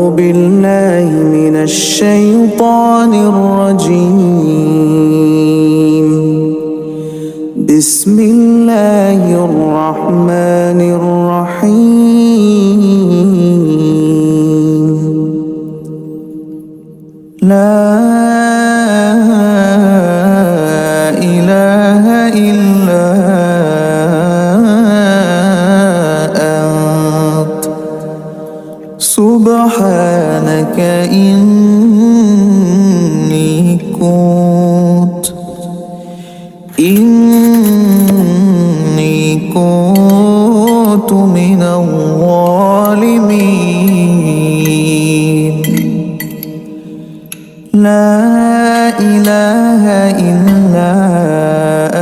بالله من الشيطان الرجيم بسم الله الرحمن الرحيم لا إله إلا أنت سبحانك إني كنت من الظالمين لا إله إلا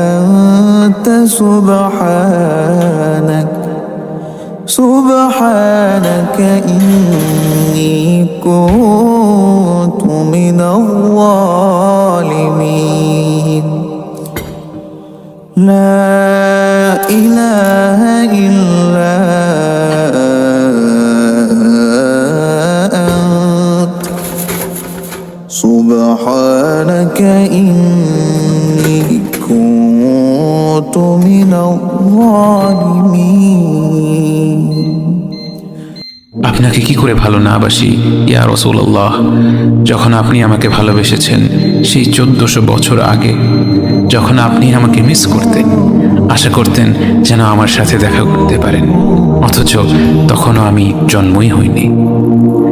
أنت سبحانك إني كنت من الظالمين لا إله إلا أنت سبحانك إني كنت من الظالمين আপনাকে কি করে ভালো না বাসি ইয়া রাসূলুল্লাহ। যখন আপনি আমাকে ভালোবেসেছেন সেই 1400 বছর আগে, যখন আপনি আমাকে মিস করতেন, আশা করতেন যেন আমার সাথে দেখা করতে পারেন, অথচ তখনও আমি জন্মই হইনি।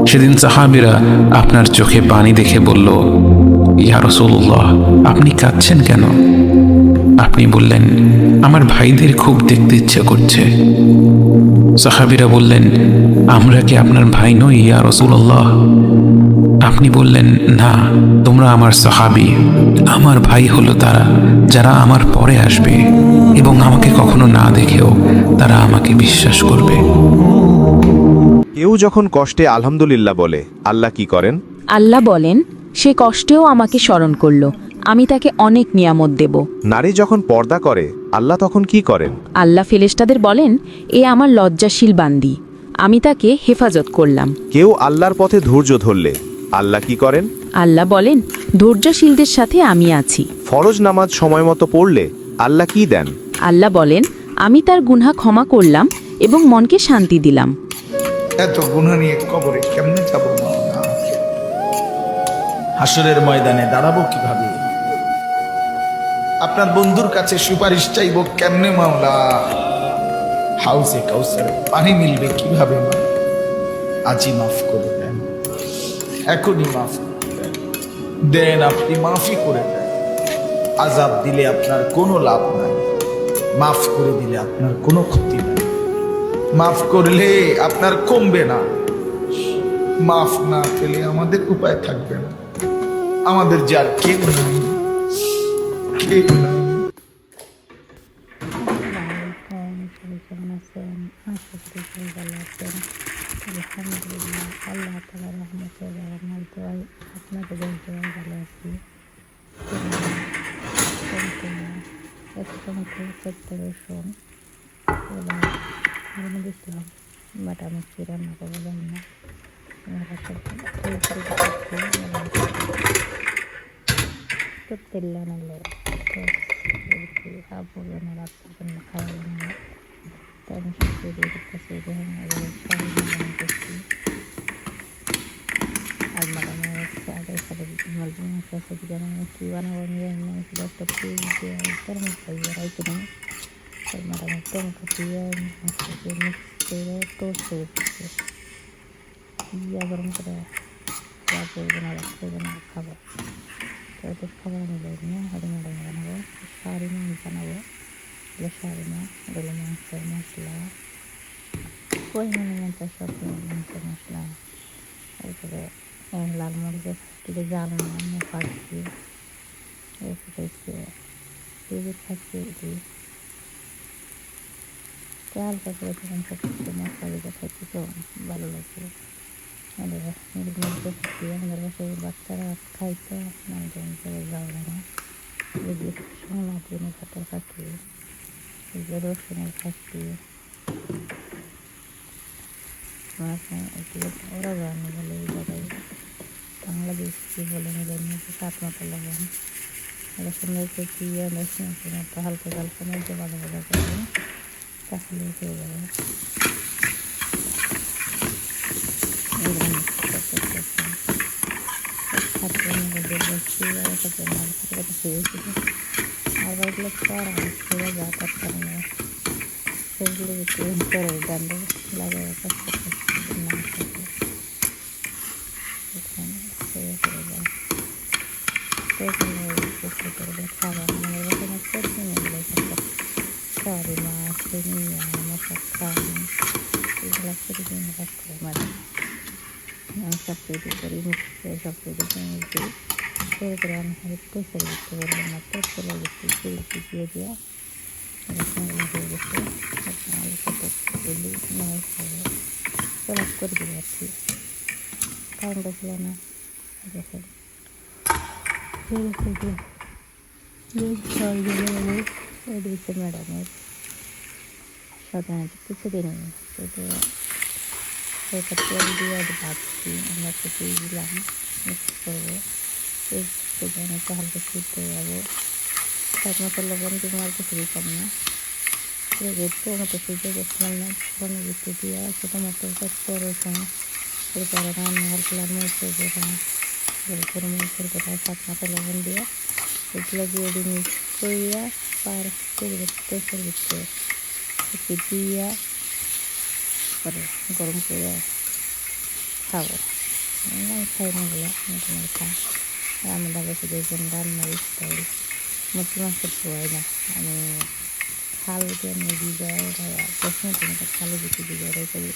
সেদিন সাহাবীরা আপনার চোখে পানি দেখে বলল, ইয়া রাসূলুল্লাহ, আপনি কাঁদছেন কেন? আপনি বললেন, আমার ভাইদের খুব দেখতে ইচ্ছা করছে। সাহাবীরা বললেন, আমরা কি আপনার ভাই নই ইয়া রাসূলুল্লাহ? আপনি বললেন, না, তোমরা আমার সাহাবী। আমার ভাই হলো তারা যারা আমার পরে আসবে এবং আমাকে কখনো না দেখেও তারা আমাকে বিশ্বাস করবে। কেউ যখন কষ্টে আলহামদুলিল্লাহ বলে, আল্লাহ কি করেন? আল্লাহ বলেন, সে কষ্টেও আমাকে স্মরণ করল, আমি তাকে অনেক নিয়ামত দেব। নারী যখন পর্দা করে, আল্লাহ তখন কি করেন? আল্লাহ ফেরেশতাদের বলেন, এ আমার লজ্জাশীল বান্দি, আমি তাকে হেফাজত করলাম। কেউ আল্লাহর পথে ধৈর্য ধরলে, আল্লাহ কি করেন? আল্লাহ বলেন, ধৈর্যশীলদের সাথে আমি আছি। ফরজ নামাজ সময় মতো পড়লে আল্লাহ কি দেন? আল্লাহ বলেন, আমি তার গুনাহ ক্ষমা করলাম এবং মনকে শান্তি দিলাম। এত গুনাহ নিয়ে কবরে কেমনে যাব? হাসরের ময়দানে দাঁড়াবো কিভাবে? আপনার বন্ধুর কাছে সুপারিশ চাইব কেমনে মাওলা? হাউসে কাউসারে পানি মিলবে কিভাবে? আজই মাফ করে দেন, এখনই মাফ করে দেন। দেন, আপনি মাফই করে দেন। আযাব দিলে আপনার কোনো লাভ নাই, মাফ করে দিলে আপনার কোনো ক্ষতি নাই। মাফ করলে আপনার কমবে না, মাফ না পেলে আমাদের উপায় থাকবে না। আমাদের যার কেউ নাই, কেউ নাই। বাট আমি কি রান্না করবো জানি না। তো তেল আনালে আবু রাত্রের জন্য খাওয়া বানালো, তো আমি সবজি দিয়ে করতেছি। করছি আর মারানো হচ্ছে আগের সাথে মুরগি মাংস আছে, যেন কি বানাবো আমি জানি না। শুধু একটা পেঁয়াজ দিয়ে তরমুজ খাইয়ে রাইতে নিই, তার মারানো টমেটো দিয়ে মাংস দিয়ে মিক্স করে টোস্ট করে দিচ্ছে। ইয়া গরম করে খাবো, তো ওদের খাবার আমি যাই না। হরি মারানো বানাবো, শাড়ি মাছ বানাবো, শাড়ি মাছ, গরু মাংসের মশলা, পরিমাণে মতো সব মাংসের মশলা, তারপরে লাল মরিচের থেকে জাল না পাচ্ছি, এরপরে পেঁপে থাকছে এটি হালকা করে তখন সব কিছু মশলা দিতে থাকি, তো ভালো লাগছে। আমাদের মধ্যে থাকি, আমাদের বাসায় বাচ্চারা খাইতে আমাদের যাওয়া না। মাটির ভাতের খাচ্ছি, রসুনের খাচ্ছি, মাছ না, এগুলো ওরা রান্না বলে এই জায়গায়। বাংলাদেশ কী বলে না জানি, সাত মতো লবণ ওরা সুন্দর করে দিয়ে রসুন মতো হালকা হালকা মধ্যে বাঁধা বাঁধা করবেন, তাহলে হয়ে যাবে। আর এগুলো করা ছেড়ে যা করতাম না, সেগুলো একটু করে ডান্ডে লাগে কাজ করতে না থাকে এখানে ছেড়ে ছেড়ে যায়। সেগুলো খাবার আমার এখানে সবজি এগুলো সরি মাছ নিয়ে মশলা খাওয়ান এগুলো করে দিন কাজ করে মাঝে আমি সব তৈরি করি, মিক্স করে সব তৈরি করে দিই। তৈরি করে আমি পয়সা দিতে বলবো না, তো চলে গেছি দিয়ে দেওয়া হয়ে গেছে। আলু কত দিলি নয় চলা করে দিই আর কি, কারণটা ছিল না দেখেন ম্যাডামের সাধারণত কিছুদিন তেল দিয়ে ভাবছি আমরা কিছু দিলাম, মিক্স করবো, একটু হালকা সিদ্ধ হয়ে যাবো। সাত মতো লবণ দিব আর কিছু দিতাম না, টমেটো সিদ্ধ করছিলাম না, ফোনে দিতে দিয়ে ছোটো মতো রসুন এরপরে রান্না হালকা মরিচের গোটা গরম মরিচের গোটা সাত মতো লবণ দিয়ে এগুলো দিয়ে মিক্স করিয়া পার প্রেসার দিতে একটু দিয়া পরে গরম করে খাবো। আমি খাই না এগুলো মোটামুটি খাই, আমরা বেশি দেখবেন রান্নার স্টাইল মুরগি মাংস খাওয়াই না, আমি খাল দিয়ে মুরগি যায় প্রশ্ন তোমাকে খালে দিতে দিয়ে ওরাই করি,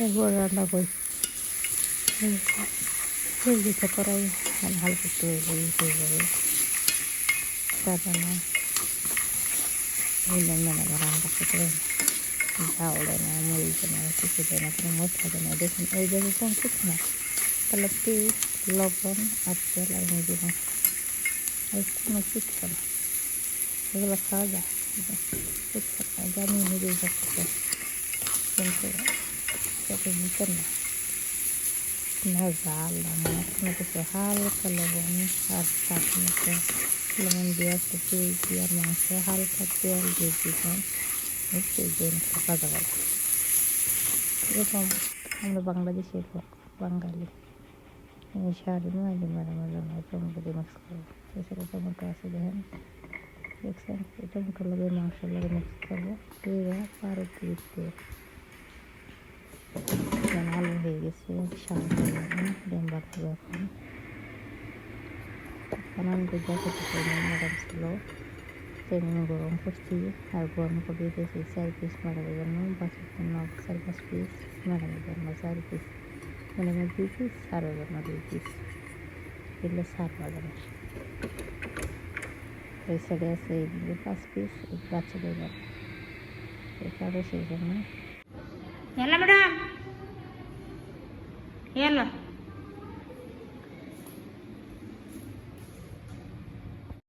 এরপর রান্না করি দিতে করাই আমি হালকা একটু হয়ে যাবে রান্না ম্যাডাম রান্না করতে ঝাল দেয় না, মরিচ দেয় না, কিছু দেয় না, কোনো মশলা দেয় না। দেখুন এই জায়গায় কোনো কিছু না, তাহলে পেঁয়াজ লবণ আর তেল আর মুরগি মাংস আর কোনো কিছু না, এগুলো খাওয়া যায় কিছু না, জানি নিজেই করতে কিন্তু সেটা দিতেন না জাল না কোনো কিছু, হালকা লবণ আর সাত মতো লবণ দিয়ে একটু তেল দিয়ে আর মাংস হালকা তেল দিয়ে দিবেন, দিন ভাজা ভাজা। এরকম আমরা বাংলাদেশের লোক, বাঙালি শাড়ি মাঝে ম্যাডামের জন্য টমেটো দিয়ে মিক্স করবো, এছাড়া টমেটো আছে দেখেন দেখছেন, এই টমেটো লগে মাংস লগে মিক্স করবো, দিয়ে পারো দিতে আলু হয়ে গেছে শাক হয়ে যাবে ডিম বানাবো। এখন আমি তো জ্যাকেটে ম্যাডাম ছিল ট্রেনিং গরম করছি আর গরম করে দিয়েছি 4 পিস ম্যাডামের জন্য, বাচ্চার জন্য 4-5 পিস, ম্যাডামের জন্য 4 পিস, ম্যাডামের 2 পিস, সারের জন্য 2 পিস, এগুলো সার বাজারের। এই সাইডে আছে এইগুলো 5 পিস, এই বাচ্চাদের জন্য এটা সেই জন্য। ম্যাডাম